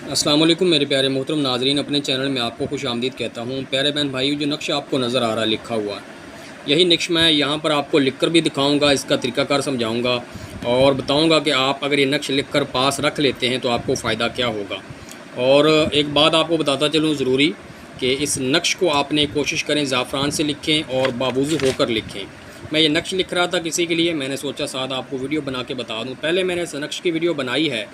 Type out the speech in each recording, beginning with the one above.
अस्सलाम वालेकुम मेरे प्यारे मोहतरम नाजरीन, अपने चैनल में आपको खुश आमदीद कहता हूँ। प्यारे बहन भाई, जो नक्शा आपको नज़र आ रहा है लिखा हुआ, यही नक्श मैं यहाँ पर आपको लिखकर भी दिखाऊंगा, इसका तरीकाकार समझाऊंगा और बताऊंगा कि आप अगर ये नक्श लिखकर पास रख लेते हैं तो आपको फ़ायदा क्या होगा। और एक बात आपको बताता चलूँ ज़रूरी कि इस नक्श को आपने कोशिश करें ज़ाफ़रान से लिखें और बावुज़ू होकर लिखें। मैं ये नक्श लिख रहा था किसी के लिए, मैंने सोचा साथ आपको वीडियो बना के बता दूँ। पहले मैंने इस नक्श की वीडियो बनाई है,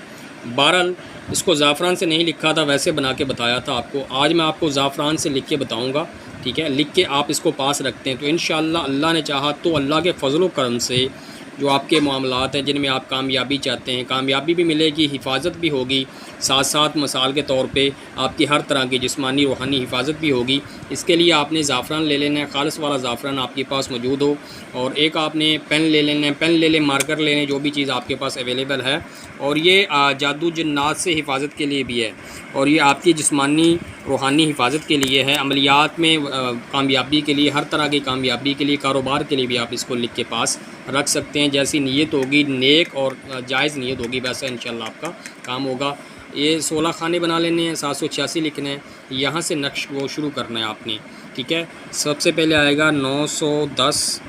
बहरहाल इसको ज़ाफ़रान से नहीं लिखा था, वैसे बना के बताया था आपको। आज मैं आपको ज़ाफ़रान से लिख के बताऊँगा, ठीक है। लिख के आप इसको पास रखते हैं तो इंशाअल्लाह अल्लाह ने चाहा तो अल्लाह के फ़ज़ल व करम से जो आपके मामलात हैं जिनमें आप कामयाबी चाहते हैं, कामयाबी भी मिलेगी, हिफाजत भी होगी, साथ साथ मिसाल के तौर पे आपकी हर तरह की जिस्मानी रूहानी हिफाजत भी होगी। इसके लिए आपने ज़ाफ़रान ले लेना है, ख़ालिस वाला ज़ाफ़रान आपके पास मौजूद हो, और एक आपने पेन ले लेना है, पेन ले लें, मार्कर ले लें, जो भी चीज़ आपके पास अवेलेबल है। और ये जादू जन्नात से हिफाजत के लिए भी है और ये आपकी जिस्मानी रूहानी हिफाजत के लिए है, अमलियात में कामयाबी के लिए, हर तरह की कामयाबी के लिए, कारोबार के लिए भी आप इसको लिख के पास रख सकते हैं। जैसी नीयत होगी, नेक और जायज़ नीयत होगी, वैसा इंशाल्लाह आपका काम होगा। ये 16 खाने बना लेने हैं, 786 लिखने हैं, यहाँ से नक्श वो शुरू करना है आपने, ठीक है। सबसे पहले आएगा 910।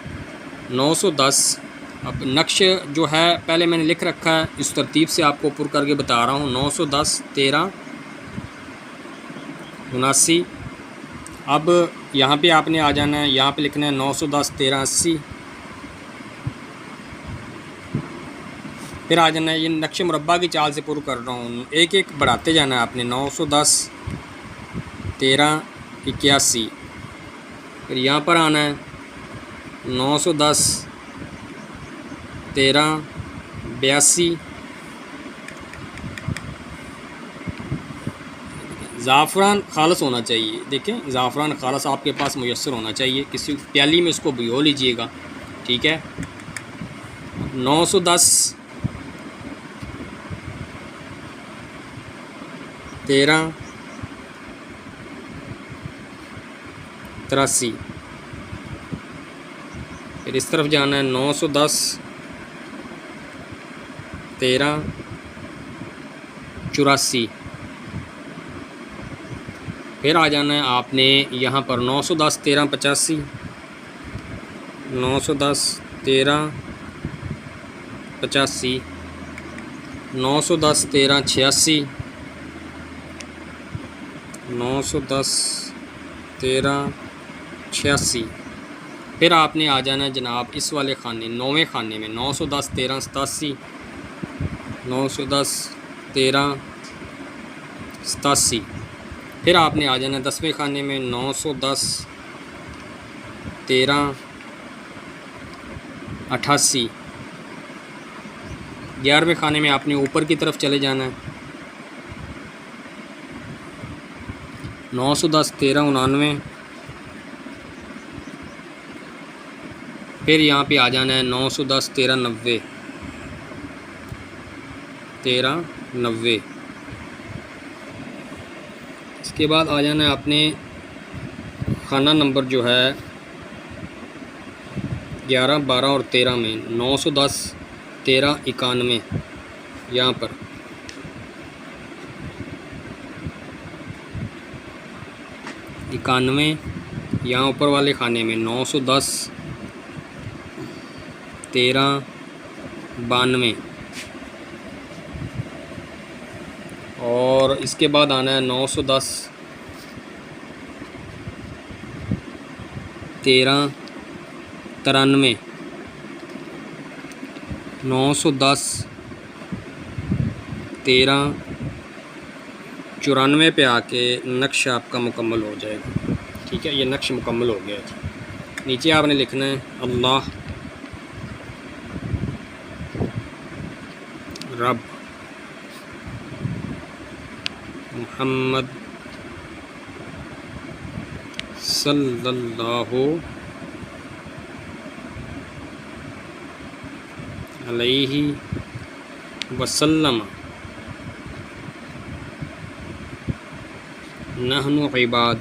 अब नक्श जो है पहले मैंने लिख रखा है, इस तरतीब से आपको पुर करके बता रहा हूँ। 910 13 79। अब यहाँ पे आपने आ जाना है, यहाँ पे लिखना है 910 13 80। फिर आ जाना है, ये नक्श मुरब्बा की चाल से पुर कर रहा हूँ, एक एक बढ़ाते जाना है आपने। 910 13 81। फिर यहाँ पर आना है 910 13 82। ज़ाफ़रान खालस होना चाहिए, देखें ज़ाफ़रान खालस आपके पास मुयस्सर होना चाहिए, किसी प्याली में इसको भिगो लीजिएगा, ठीक है। 910 13 83। फिर इस तरफ जाना है 910 13 84। फिर आ जाना है आपने यहाँ पर 910 13 85, 910 13 85, 910 13 86, 910 13 86। फिर आपने आ जाना है जनाब इस वाले खाने, 9वें खाने में 910 13 87, 910 13 87। फिर आपने आ जाना 10वें खाने में 910 13 88। 11वें खाने में आपने ऊपर की तरफ चले जाना है, 910 13 99। फिर यहाँ पे आ जाना है 910 13 90, 13 90। इसके बाद आ जाना है आपने खाना नंबर जो है 11 12 और 13 में 910 13 91। यहाँ पर इक्यानवे, यहाँ ऊपर वाले खाने में 910 13 92। और इसके बाद आना है 910 13 93, 910 13 94 पे आके नक्श आपका मुकम्मल हो जाएगा, ठीक है। ये नक्श मुकम्मल हो गया जी। नीचे आपने लिखना है अल्लाह रब मुहम्मद सल्लल्लाहु अलैहि वसल्लम नहनु इबाद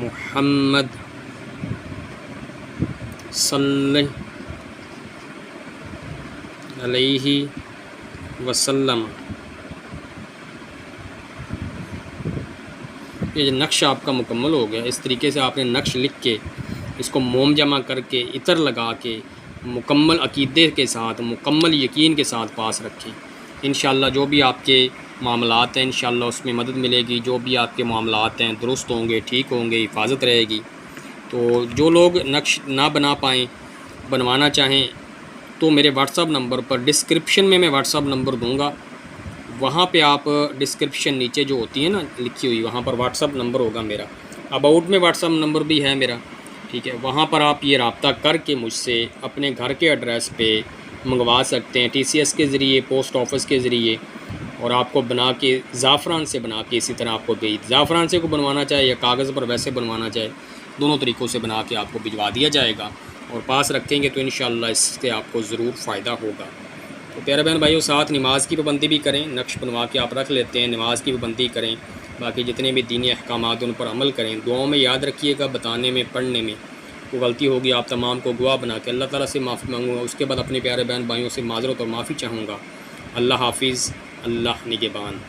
मुहम्मद सल्लल्लाहु अलैहि वसल्लम। ये नक्श आपका मुकम्मल हो गया। इस तरीके से आपने नक्श लिख के इसको मोम जमा करके इतर लगा के मुकम्मल अकीदे के साथ मुकम्मल यकीन के साथ पास रखें। इंशाअल्लाह जो भी आपके मामलात हैं इंशाअल्लाह उसमें मदद मिलेगी। जो भी आपके मामलात हैं दुरुस्त होंगे, ठीक होंगे, हिफाजत रहेगी। तो जो लोग नक्श ना बना पाएँ, बनवाना चाहें तो मेरे व्हाट्सअप नंबर पर डिस्क्रिप्शन में मैं व्हाट्सअप नंबर दूंगा, वहाँ पे आप डिस्क्रिप्शन नीचे जो होती है ना लिखी हुई, वहाँ पर व्हाट्सअप नंबर होगा मेरा। अबाउट में व्हाट्सअप नंबर भी है मेरा, ठीक है। वहाँ पर आप ये रब्ता करके मुझसे अपने घर के एड्रेस पे मंगवा सकते हैं, TCS के ज़रिए, पोस्ट ऑफिस के ज़रिए। और आपको बना के ज़ाफ़रान से बना के इसी तरह आपको भेज, ज़ाफ़रान से को बनवाना चाहे या कागज़ पर वैसे बनवाना चाहे, दोनों तरीक़ों से बना के आपको भिजवा दिया जाएगा। और पास रखेंगे तो इंशाअल्लाह इससे आपको ज़रूर फ़ायदा होगा। तो प्यारे बहन भाइयों, साथ नमाज की पाबंदी भी करें। नक्श बनवा के आप रख लेते हैं, नमाज की पाबंदी करें। बाकी जितने भी दीनी अहकामात उन पर अमल करें। दुआओं में याद रखिएगा, बताने में, पढ़ने में कोई गलती होगी आप तमाम को गवाह बना के अल्लाह ताला से माफ़ी मांगूंगा। उसके बाद अपने प्यारे बहन भाइयों से माजरत और माफ़ी चाहूँगा। अल्लाह हाफिज़, अल्लाह निगहबान।